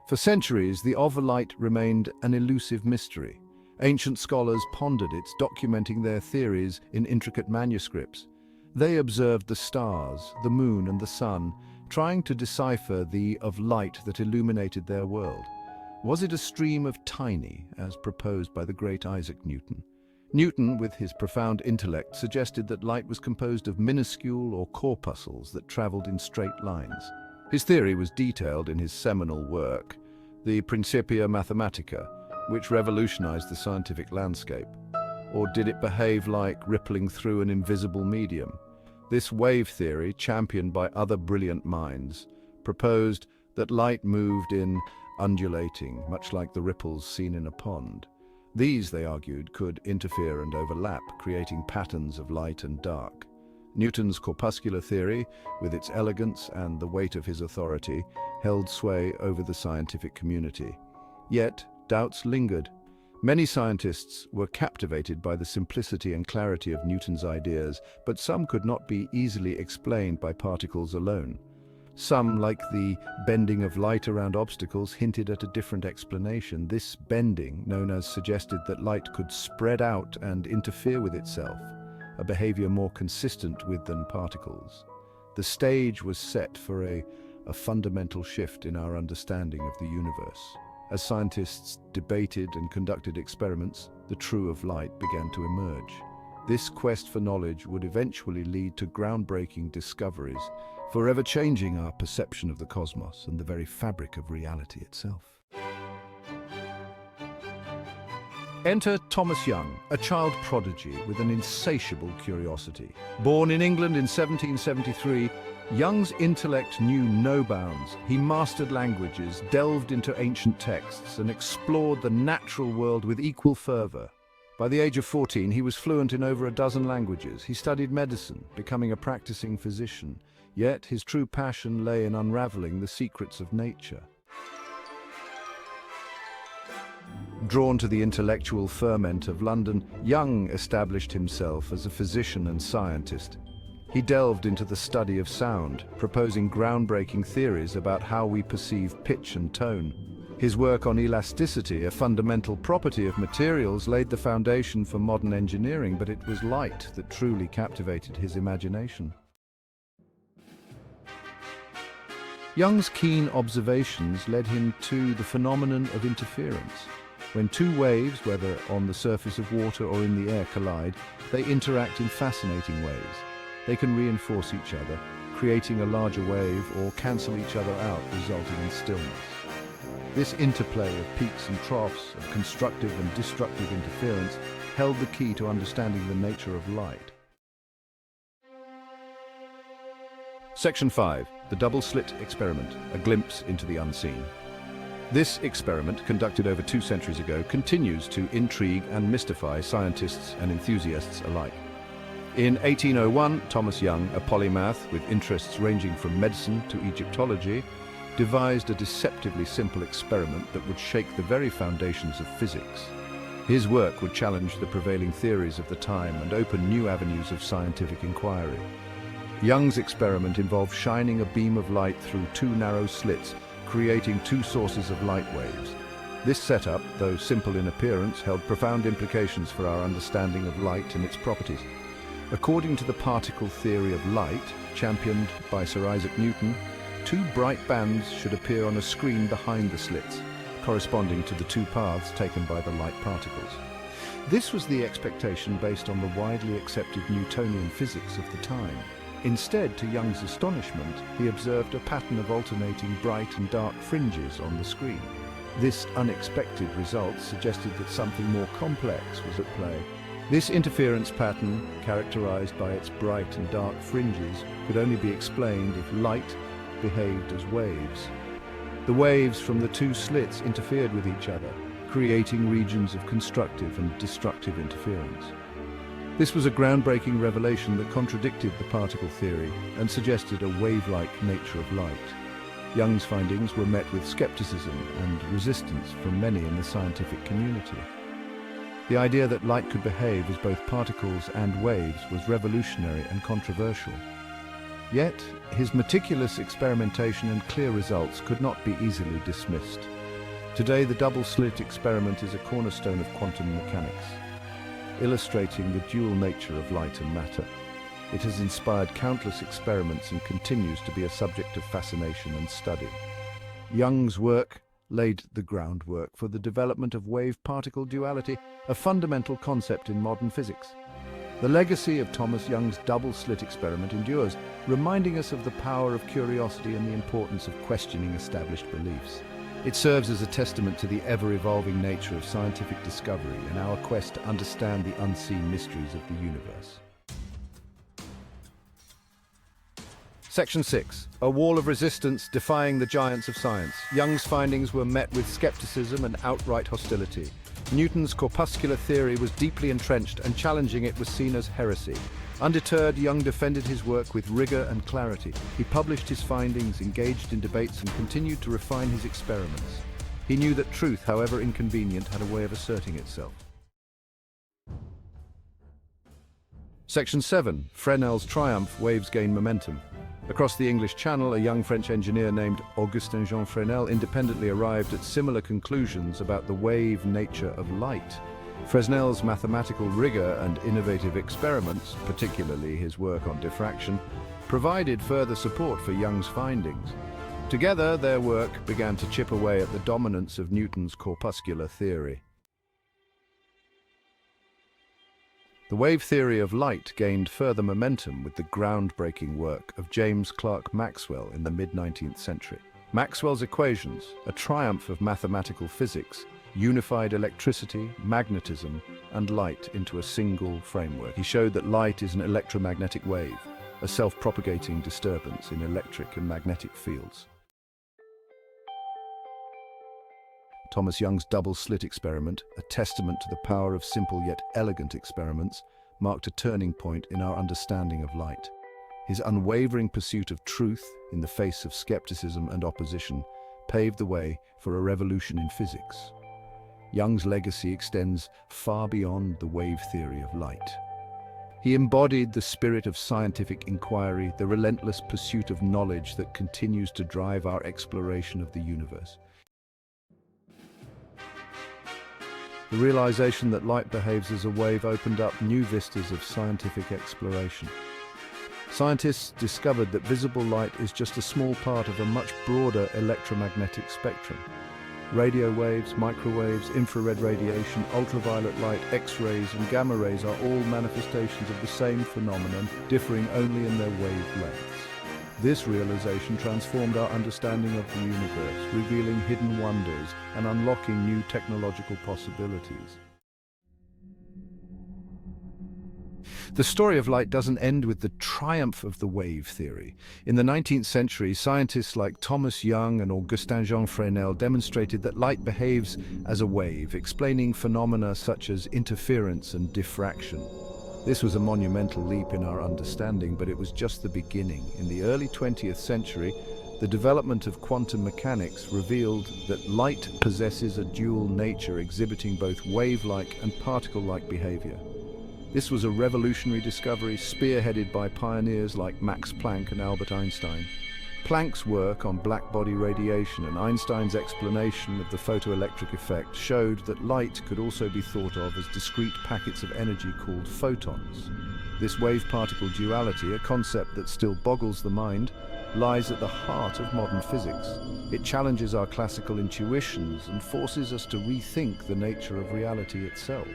For centuries, the light remained an elusive mystery. Ancient scholars pondered it, documenting their theories in intricate manuscripts. They observed the stars, the moon, and the sun, trying to decipher the light that illuminated their world. Was it a stream of tiny, as proposed by the great Isaac Newton? Newton, with his profound intellect, suggested that light was composed of minuscule or corpuscles that traveled in straight lines. His theory was detailed in his seminal work, the Principia Mathematica, which revolutionized the scientific landscape. Or did it behave like rippling through an invisible medium? This wave theory, championed by other brilliant minds, proposed that light moved in undulating, much like the ripples seen in a pond. These, they argued, could interfere and overlap, creating patterns of light and dark. Newton's corpuscular theory, with its elegance and the weight of his authority, held sway over the scientific community. Yet, doubts lingered. Many scientists were captivated by the simplicity and clarity of Newton's ideas, but some could not be easily explained by particles alone. Some, like the bending of light around obstacles, hinted at a different explanation. This bending, known as, suggested that light could spread out and interfere with itself, a behavior more consistent with than particles. The stage was set for a fundamental shift in our understanding of the universe. As scientists debated and conducted experiments, the truth of light began to emerge. This quest for knowledge would eventually lead to groundbreaking discoveries, forever changing our perception of the cosmos and the very fabric of reality itself. Enter Thomas Young, a child prodigy with an insatiable curiosity. Born in England in 1773, Young's intellect knew no bounds. He mastered languages, delved into ancient texts, and explored the natural world with equal fervor. By the age of 14, he was fluent in over a dozen languages. He studied medicine, becoming a practicing physician. Yet his true passion lay in unraveling the secrets of nature. Drawn to the intellectual ferment of London, Young established himself as a physician and scientist. He delved into the study of sound, proposing groundbreaking theories about how we perceive pitch and tone. His work on elasticity, a fundamental property of materials, laid the foundation for modern engineering, but it was light that truly captivated his imagination. Young's keen observations led him to the phenomenon of interference. When two waves, whether on the surface of water or in the air, collide, they interact in fascinating ways. They can reinforce each other, creating a larger wave, or cancel each other out, resulting in stillness. This interplay of peaks and troughs, of constructive and destructive interference, held the key to understanding the nature of light. Section 5. The double-slit experiment, a glimpse into the unseen. This experiment, conducted over 2 centuries ago, continues to intrigue and mystify scientists and enthusiasts alike. In 1801, Thomas Young, a polymath with interests ranging from medicine to Egyptology, devised a deceptively simple experiment that would shake the very foundations of physics. His work would challenge the prevailing theories of the time and open new avenues of scientific inquiry. Young's experiment involved shining a beam of light through 2 narrow slits, creating 2 sources of light waves. This setup, though simple in appearance, held profound implications for our understanding of light and its properties. According to the particle theory of light, championed by Sir Isaac Newton, 2 bright bands should appear on a screen behind the slits, corresponding to the 2 paths taken by the light particles. This was the expectation based on the widely accepted Newtonian physics of the time. Instead, to Young's astonishment, he observed a pattern of alternating bright and dark fringes on the screen. This unexpected result suggested that something more complex was at play. This interference pattern, characterized by its bright and dark fringes, could only be explained if light behaved as waves. The waves from the 2 slits interfered with each other, creating regions of constructive and destructive interference. This was a groundbreaking revelation that contradicted the particle theory and suggested a wave-like nature of light. Young's findings were met with skepticism and resistance from many in the scientific community. The idea that light could behave as both particles and waves was revolutionary and controversial. Yet, his meticulous experimentation and clear results could not be easily dismissed. Today, the double-slit experiment is a cornerstone of quantum mechanics, illustrating the dual nature of light and matter. It has inspired countless experiments and continues to be a subject of fascination and study. Young's work laid the groundwork for the development of wave-particle duality, a fundamental concept in modern physics. The legacy of Thomas Young's double-slit experiment endures, reminding us of the power of curiosity and the importance of questioning established beliefs. It serves as a testament to the ever-evolving nature of scientific discovery and our quest to understand the unseen mysteries of the universe. Section 6. A wall of resistance defying the giants of science. Young's findings were met with skepticism and outright hostility. Newton's corpuscular theory was deeply entrenched, and challenging it was seen as heresy. Undeterred, Young defended his work with rigor and clarity. He published his findings, engaged in debates, and continued to refine his experiments. He knew that truth, however inconvenient, had a way of asserting itself. Section 7. Fresnel's triumph, waves gain momentum. Across the English Channel, a young French engineer named Augustin Fresnel independently arrived at similar conclusions about the wave nature of light. Fresnel's mathematical rigor and innovative experiments, particularly his work on diffraction, provided further support for Young's findings. Together, their work began to chip away at the dominance of Newton's corpuscular theory. The wave theory of light gained further momentum with the groundbreaking work of James Clerk Maxwell in the mid-19th century. Maxwell's equations, a triumph of mathematical physics, unified electricity, magnetism, and light into a single framework. He showed that light is an electromagnetic wave, a self-propagating disturbance in electric and magnetic fields. Thomas Young's double-slit experiment, a testament to the power of simple yet elegant experiments, marked a turning point in our understanding of light. His unwavering pursuit of truth in the face of skepticism and opposition paved the way for a revolution in physics. Young's legacy extends far beyond the wave theory of light. He embodied the spirit of scientific inquiry, the relentless pursuit of knowledge that continues to drive our exploration of the universe. The realization that light behaves as a wave opened up new vistas of scientific exploration. Scientists discovered that visible light is just a small part of a much broader electromagnetic spectrum. Radio waves, microwaves, infrared radiation, ultraviolet light, X-rays and gamma rays are all manifestations of the same phenomenon, differing only in their wavelengths. This realization transformed our understanding of the universe, revealing hidden wonders and unlocking new technological possibilities. The story of light doesn't end with the triumph of the wave theory. In the 19th century, scientists like Thomas Young and Augustin Fresnel demonstrated that light behaves as a wave, explaining phenomena such as interference and diffraction. This was a monumental leap in our understanding, but it was just the beginning. In the early 20th century, the development of quantum mechanics revealed that light possesses a dual nature, exhibiting both wave-like and particle-like behavior. This was a revolutionary discovery spearheaded by pioneers like Max Planck and Albert Einstein. Planck's work on blackbody radiation and Einstein's explanation of the photoelectric effect showed that light could also be thought of as discrete packets of energy called photons. This wave-particle duality, a concept that still boggles the mind, lies at the heart of modern physics. It challenges our classical intuitions and forces us to rethink the nature of reality itself.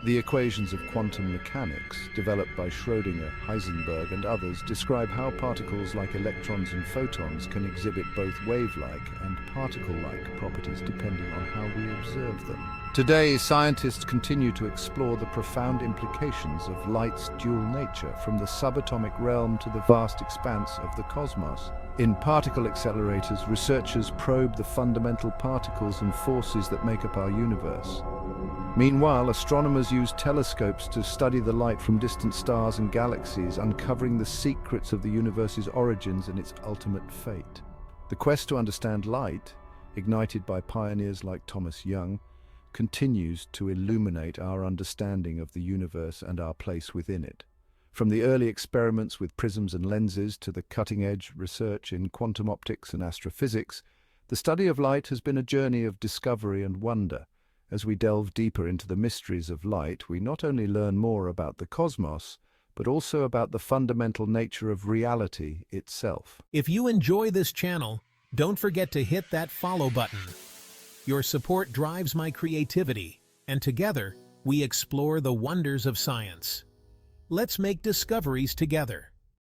The equations of quantum mechanics, developed by Schrödinger, Heisenberg, and others, describe how particles like electrons and photons can exhibit both wave-like and particle-like properties depending on how we observe them. Today, scientists continue to explore the profound implications of light's dual nature, from the subatomic realm to the vast expanse of the cosmos. In particle accelerators, researchers probe the fundamental particles and forces that make up our universe. Meanwhile, astronomers use telescopes to study the light from distant stars and galaxies, uncovering the secrets of the universe's origins and its ultimate fate. The quest to understand light, ignited by pioneers like Thomas Young, continues to illuminate our understanding of the universe and our place within it. From the early experiments with prisms and lenses to the cutting-edge research in quantum optics and astrophysics, The study of light has been a journey of discovery and wonder. As we delve deeper into the mysteries of light, we not only learn more about the cosmos, but also about the fundamental nature of reality itself. If you enjoy this channel, don't forget to hit that follow button. Your support drives my creativity, and together, we explore the wonders of science. Let's make discoveries together.